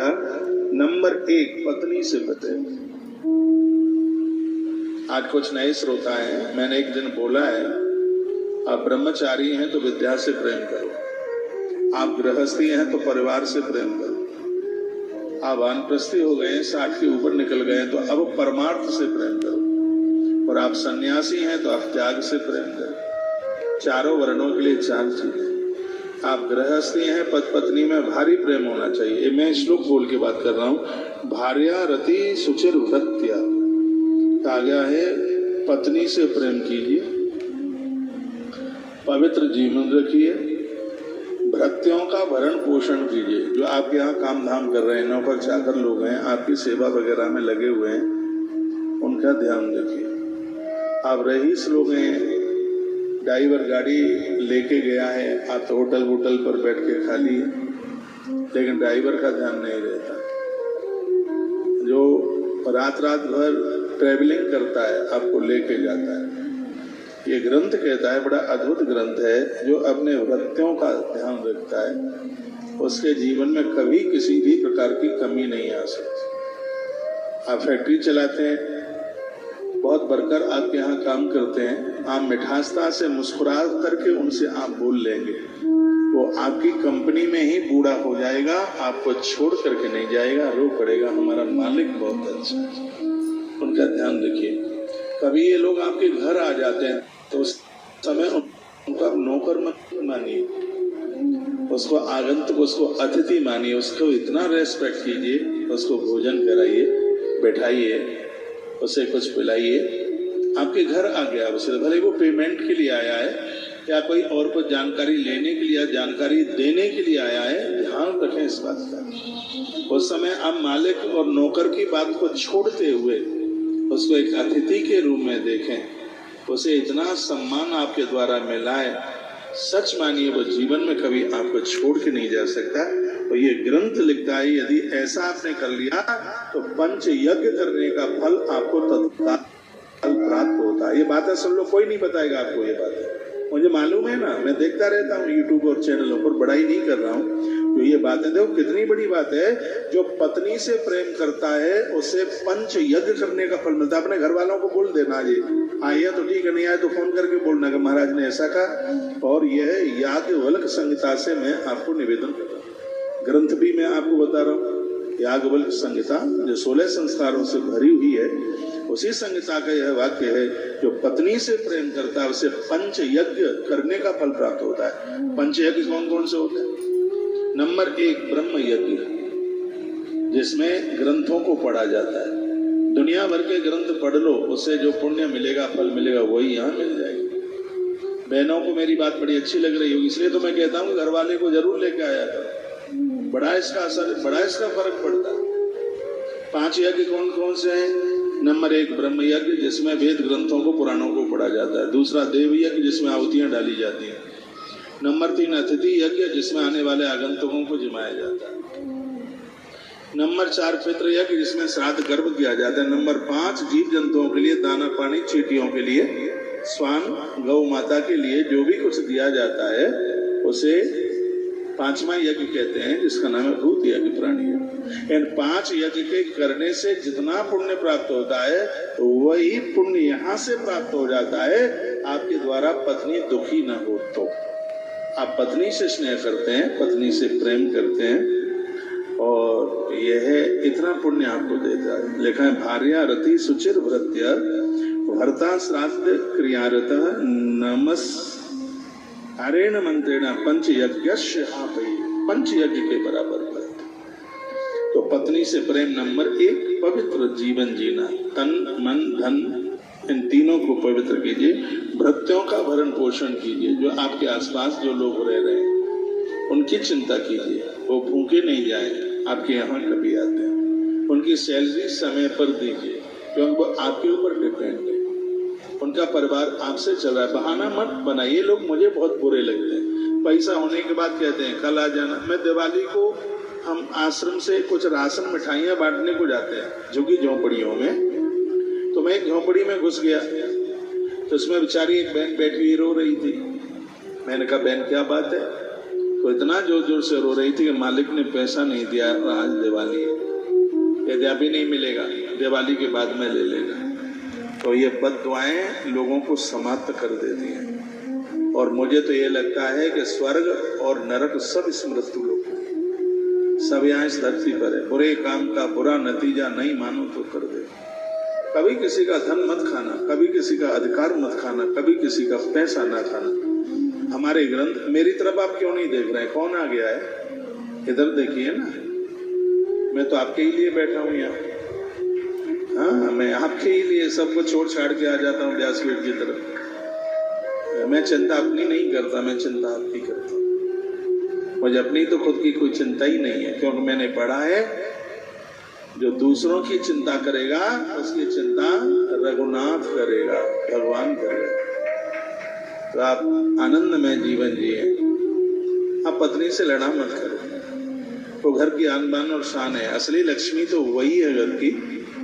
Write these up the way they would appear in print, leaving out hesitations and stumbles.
था, नंबर 1 पत्नी से प्रेम। आज कुछ नए श्रोता हैं, मैंने एक दिन बोला है, आप ब्रह्मचारी हैं तो विद्या से प्रेम करो, आप गृहस्थी हैं तो परिवार से प्रेम करो, आप वानप्रस्थी हो गए, 60 के ऊपर निकल गए तो अब परमार्थ से प्रेम करो, और आप सन्यासी हैं तो आप त्याग से प्रेम करो। चारों वर्णों के लिए 4 चीजें। आप गृहस्थी हैं, पति पत्नी में भारी प्रेम होना चाहिए। मैं श्लोक बोल के बात कर रहा हूं। भार्या रति सुचिर भृत्या, कहा गया है पत्नी से प्रेम कीजिए, पवित्र जीवन रखिए, भृत्यों का भरण पोषण कीजिए। जो आपके यहाँ काम धाम कर रहे हैं, नौकर चाकर लोग हैं, आपकी सेवा वगैरह में लगे हुए हैं, उनका ध्यान रखिए। आप रईस लोग हैं, ड्राइवर गाड़ी लेके गया है, आप तो होटल वोटल पर बैठ के खा लिए, लेकिन ड्राइवर का ध्यान नहीं रहता। जो रात भर ट्रैवलिंग करता है, आपको लेके जाता है। ये ग्रंथ कहता है, बड़ा अद्भुत ग्रंथ है, जो अपने भक्तों का ध्यान रखता है, उसके जीवन में कभी किसी भी प्रकार की कमी नहीं आ सकती। आप फैक्ट्री चलाते हैं, बहुत बढ़कर आपके यहाँ काम करते हैं, आप मिठासता से मुस्कुरा करके उनसे आप बोल लेंगे, वो आपकी कंपनी में ही बूढ़ा हो जाएगा, आपको छोड़ करके नहीं जाएगा, रो पड़ेगा हमारा मालिक बहुत अच्छा है। उनका ध्यान रखिए। कभी ये लोग आपके घर आ जाते हैं तो उस समय उनका नौकर मत मानिए, उसको आगंतुक, उसको अतिथि मानिए, उसको इतना रेस्पेक्ट कीजिए, उसको भोजन कराइए, बैठाइए, उसे कुछ पिलाइए। आपके घर आ गया, उसे भले वो पेमेंट के लिए आया है या कोई और कुछ जानकारी लेने के लिए, जानकारी देने के लिए आया है, ध्यान रखें इस बात का। उस समय आप मालिक और नौकर की बात को छोड़ते हुए उसको एक अतिथि के रूप में देखें, उसे इतना सम्मान आपके द्वारा मिला है, सच मानिए वो जीवन में कभी आपको छोड़ के नहीं जा सकता। तो ये ग्रंथ लिखता है, यदि ऐसा आपने कर लिया तो पंच यज्ञ करने का फल आपको तत्काल प्राप्त होता है। ये बातें सब लोग, कोई नहीं बताएगा आपको ये बातें, मुझे मालूम है ना, मैं देखता रहता हूँ यूट्यूब और चैनलों पर, बड़ाई नहीं कर रहा हूँ। तो ये बातें देखो कितनी बड़ी बात है। जो पत्नी से प्रेम करता है उसे पंच यज्ञ करने का फल मिलता है। अपने घर वालों को बोल देना, जी आइए तो ठीक है, नहीं आए तो फोन करके बोलना कि महाराज ने ऐसा कहा। और यह याज्ञवल्क्य संहिता से मैं आपको निवेदन कर रहा हूँ, ग्रंथ भी मैं आपको बता रहा हूँ। याज्ञवल्क्य संहिता जो 16 संस्कारों से भरी हुई है, उसी संहिता का यह वाक्य है, जो पत्नी से प्रेम करता है उसे पंच यज्ञ करने का फल प्राप्त होता है। पंच यज्ञ कौन कौन से होते हैं? नंबर 1 ब्रह्म यज्ञ, जिसमें ग्रंथों को पढ़ा जाता है। दुनिया भर के ग्रंथ पढ़ लो, उससे जो पुण्य मिलेगा, फल मिलेगा, वही यहाँ मिल जाएगा। बहनों को मेरी बात बड़ी अच्छी लग रही होगी, इसलिए तो मैं कहता हूँ घर वाले को जरूर लेके आया करो, बड़ा इसका असर, बड़ा इसका फर्क पड़ता है। 5 यज्ञ कौन कौन से हैं? नंबर 1 ब्रह्म यज्ञ, जिसमें वेद ग्रंथों को, पुराणों को पढ़ा जाता है। दूसरा देव यज्ञ, जिसमें आहुतियां डाली जाती हैं। नंबर 3 अतिथि यज्ञ, जिसमें आने वाले आगंतुकों को जिमाया जाता है। नंबर 4 पितृ यज्ञ, जिसमें श्राद्ध कर्म किया जाता है। नंबर 5 जीव जंतुओं के लिए दाना पानी, चींटियों के लिए, स्वान, गौ माता के लिए जो भी कुछ दिया जाता है उसे 5वां यज्ञ कहते हैं, जिसका नाम है भूत यज्ञ, प्राणी यज्ञ। इन 5 यज्ञ के करने से जितना पुण्य प्राप्त होता है वही पुण्य यहाँ से प्राप्त हो जाता है। आपके द्वारा पत्नी दुखी न हो तो आप पत्नी से स्नेह करते हैं, पत्नी से प्रेम करते हैं, और यह इतना पुण्य आपको देता है। लिखा है भार्या रति सुचिर भृत्य भर्ता श्राद्ध क्रियारत नमस हरेण मंत्रेण पंच यज्ञस्य पंच यज्ञ के बराबर फल। तो पत्नी से प्रेम नंबर 1 पवित्र जीवन जीना, तन मन धन इन तीनों को पवित्र कीजिए। भृत्यों का भरण पोषण कीजिए, जो आपके आसपास जो लोग रह रहे हैं उनकी चिंता कीजिए, वो भूखे नहीं जाए, आपके यहाँ कभी आते हैं। उनकी सैलरी समय पर दीजिए, क्योंकि वो आपके ऊपर डिपेंड है। उनका परिवार आपसे चल रहा है, बहाना मत बनाइए। लोग मुझे बहुत बुरे लगते हैं, पैसा होने के बाद कहते हैं कल आ जाना। मैं दिवाली को हम आश्रम से कुछ राशन मिठाइयाँ बांटने को जाते हैं झुग्गी झोंपड़ियों में। तो मैं एक झोंपड़ी में घुस गया, तो उसमें बेचारी एक बहन बैठी हुई रो रही थी। मैंने कहा बहन क्या बात है? वो इतना जोर जोर से रो रही थी कि मालिक ने पैसा नहीं दिया, आज दिवाली है, यदि अभी नहीं मिलेगा दिवाली के बाद में ले लेगा। तो ये बद्दुआएं लोगों को समाप्त कर देती हैं। और मुझे तो ये लगता है कि स्वर्ग और नरक सब इस मृत्यु लोग, सब यहाँ इस धरती पर है। बुरे काम का बुरा नतीजा नहीं मानो तो कर दे। कभी किसी का धन मत खाना, कभी किसी का अधिकार मत खाना, कभी किसी का पैसा ना खाना। हमारे ग्रंथ, मेरी तरफ आप क्यों नहीं देख रहे हैं? कौन आ गया है? इधर देखिए ना, मैं तो आपके ही लिए बैठा हूं यहाँ। हाँ, मैं आपके ही लिए सबको छोड़ छाड़ के आ जाता हूँ व्यासपीठ की तरफ। मैं चिंता अपनी नहीं करता, मैं चिंता आपकी करता हूँ। मुझे अपनी तो खुद की कोई चिंता ही नहीं है, क्योंकि मैंने पढ़ा है जो दूसरों की चिंता करेगा उसकी चिंता रघुनाथ करेगा, भगवान करेगा। तो आप आनंद में जीवन जिए। आप पत्नी से लड़ा मत करो, वो घर की आन बान और शान है। असली लक्ष्मी तो वही है घर की,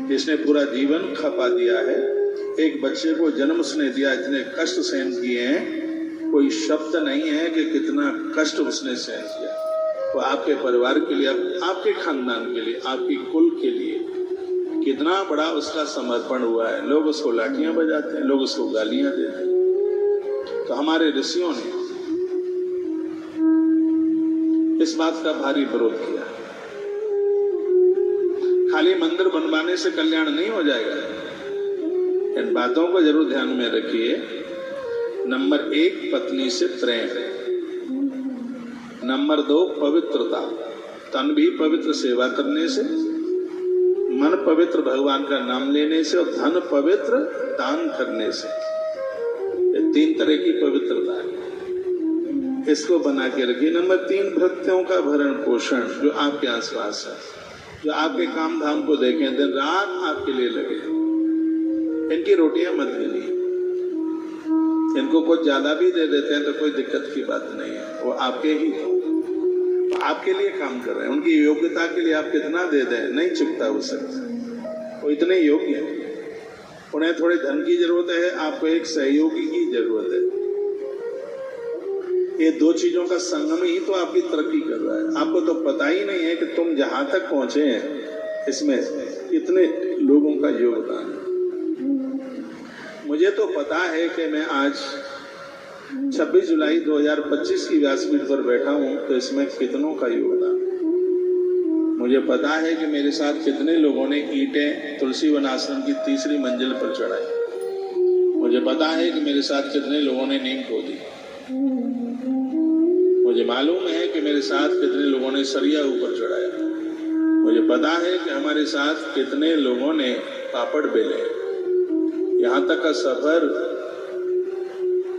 जिसने पूरा जीवन खपा दिया है। एक बच्चे को जन्म उसने दिया, इतने कष्ट सहन किए हैं, कोई शब्द नहीं है कि कितना कष्ट उसने सहन किया। वो आपके परिवार के लिए, आपके खानदान के लिए, आपकी कुल के लिए कितना बड़ा उसका समर्पण हुआ है। लोग उसको लाठियां बजाते हैं, लोग उसको गालियां देते हैं। तो हमारे ऋषियों ने इस बात का भारी विरोध किया। खाली मंदिर बनवाने से कल्याण नहीं हो जाएगा। इन बातों को जरूर ध्यान में रखिए। नंबर 1, पत्नी से प्रेम। नंबर 2, पवित्रता। तन भी पवित्र सेवा करने से, मन पवित्र भगवान का नाम लेने से, और धन पवित्र दान करने से। ये 3 तरह की पवित्रता है, इसको बना के रखिए। नंबर 3, भक्तों का भरण पोषण, जो आपके आसपास है, जो आपके काम धाम को देखें, दिन रात आपके लिए लगे। इनकी रोटियां मत गिनिए, इनको कुछ ज्यादा भी दे देते हैं तो कोई दिक्कत की बात नहीं है, वो आपके ही हो, आपके लिए काम कर रहे हैं। उनकी योग्यता के लिए आप कितना दे दें नहीं चुकता हो सकता, वो इतने योग्य हैं। उन्हें थोड़े धन की जरूरत है, आपको एक सहयोगी की जरूरत है। ये 2 चीजों का संगम ही तो आपकी तरक्की कर रहा है। आपको तो पता ही नहीं है कि तुम जहां तक पहुंचे हैं इसमें इतने लोगों का योगदान है। मुझे तो पता है कि मैं आज 26 जुलाई 2025 की व्यासपीठ पर बैठा हूं, तो इसमें कितनों का योगदान। मुझे पता है कि मेरे साथ कितने लोगों ने ईंटें तुलसी वन आश्रम की 3री मंजिल पर चढ़ाई। मुझे पता है कि मेरे साथ कितने लोगों ने नींव खोदी। मुझे मालूम है कि मेरे साथ कितने लोगों ने सरिया ऊपर चढ़ाया। मुझे पता है कि हमारे साथ कितने लोगों ने पापड़ बेले। यहाँ तक का सफर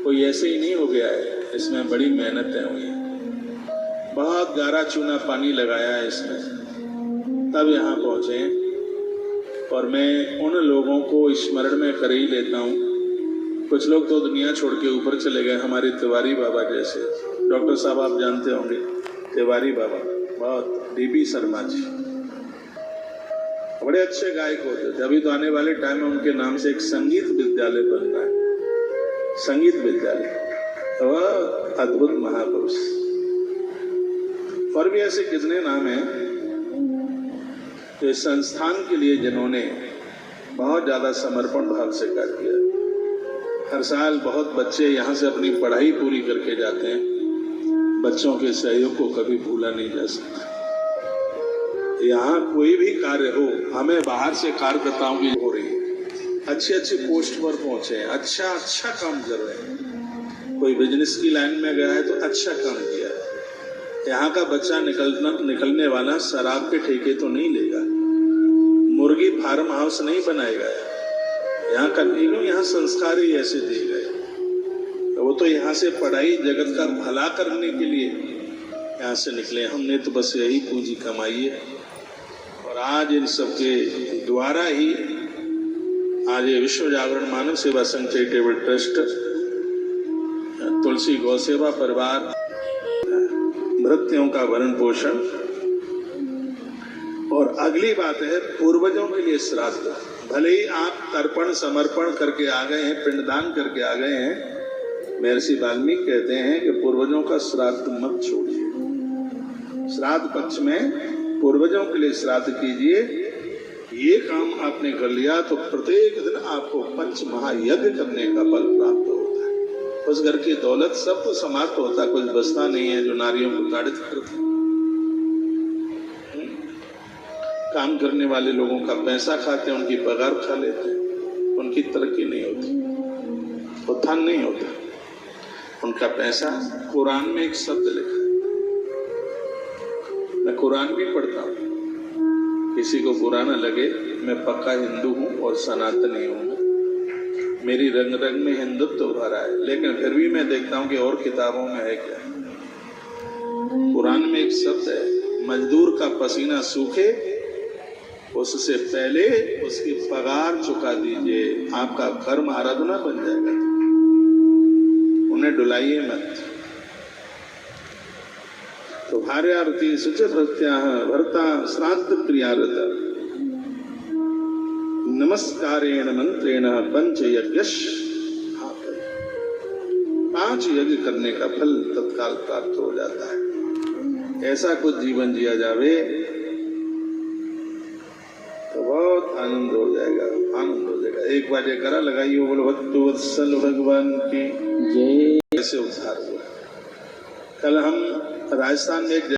कोई ऐसे ही नहीं हो गया है, इसमें बड़ी मेहनतें हुई हैं। बहुत गारा चूना पानी लगाया है इसमें, तब यहाँ पहुँचे। और मैं उन लोगों को स्मरण में कर ही लेता हूँ। कुछ लोग तो दुनिया छोड़ के ऊपर चले गए, हमारे तिवारी बाबा जैसे। डॉक्टर साहब आप जानते होंगे, तिवारी बाबा, बहुत डीबी शर्मा जी बड़े अच्छे गायक होते थे। अभी तो आने वाले टाइम में उनके नाम से एक संगीत विद्यालय बनना है, संगीत विद्यालय। वह अद्भुत महापुरुष। और भी ऐसे कितने नाम हैं तो इस संस्थान के लिए जिन्होंने बहुत ज्यादा समर्पण भाव से कार्य किया। हर साल बहुत बच्चे यहाँ से अपनी पढ़ाई पूरी करके जाते हैं। बच्चों के सहयोग को कभी भूला नहीं जा सकता। यहाँ कोई भी कार्य हो, हमें बाहर से कार्यकर्ताओं की हो रही है, अच्छे अच्छे पोस्ट पर पहुंचे हैं, अच्छा काम कर रहे हैं। कोई बिजनेस की लाइन में गया है तो अच्छा काम किया है। यहाँ का बच्चा निकलने वाला शराब के ठेके तो नहीं लेगा, मुर्गी फार्म हाउस नहीं बनाएगा। यहाँ का यहाँ संस्कार ही ऐसे दिए गए। तो वो तो यहाँ से पढ़ाई जगत का भला करने के लिए यहाँ से निकले। हमने तो बस यही पूंजी कमाई है। और आज इन सबके द्वारा ही आज ये विश्व जागरण मानव सेवा संघ चैरिटेबल ट्रस्ट, तुलसी गौ सेवा परिवार, मृत्यों का भरण पोषण। और अगली बात है पूर्वजों के लिए श्राद्ध। भले ही आप तर्पण समर्पण करके आ गए हैं, पिंडदान करके आ गए हैं, महर्षि वाल्मीकि कहते हैं कि पूर्वजों का श्राद्ध मत छोड़िए। श्राद्ध पक्ष में पूर्वजों के लिए श्राद्ध कीजिए। ये काम आपने कर लिया तो प्रत्येक दिन आपको पंच महायज्ञ करने का बल प्राप्त होता है। उस घर की दौलत सब तो समाप्त होता, कुछ बचता नहीं है जो नारियों को ताड़ित करते। काम करने वाले लोगों का पैसा खाते हैं, उनकी पगार खा लेते हैं, उनकी तरक्की नहीं होती, उत्थान नहीं होता उनका पैसा। कुरान में एक शब्द लिखा है, मैं कुरान भी पढ़ता हूँ, किसी को बुरा न लगे, मैं पक्का हिंदू हूँ और सनातनी हूँ, मेरी रंग रंग में हिंदुत्व भरा है, लेकिन फिर भी मैं देखता हूँ कि और किताबों में है क्या। कुरान में एक शब्द है, मजदूर का पसीना सूखे उससे पहले उसकी पगार चुका दीजिए, आपका कर्म आराधना बन जाएगा। उन्हें डुलाइए मत। तो भार्यार्थी शुच भक्त्या भर्ता श्राद्ध प्रियारत नमस्कारेण मंत्रेण पंच यज्ञश। 5 यज्ञ करने का फल तत्काल प्राप्त हो जाता है। ऐसा कुछ जीवन जिया जावे तो बहुत आनंद हो जाएगा, आनंद हो जाएगा। एक बार ये करा लगाइए, बोलो भक्तो वत्सल भगवान की जय। कैसे उद्धार हुआ। कल हम राजस्थान में एक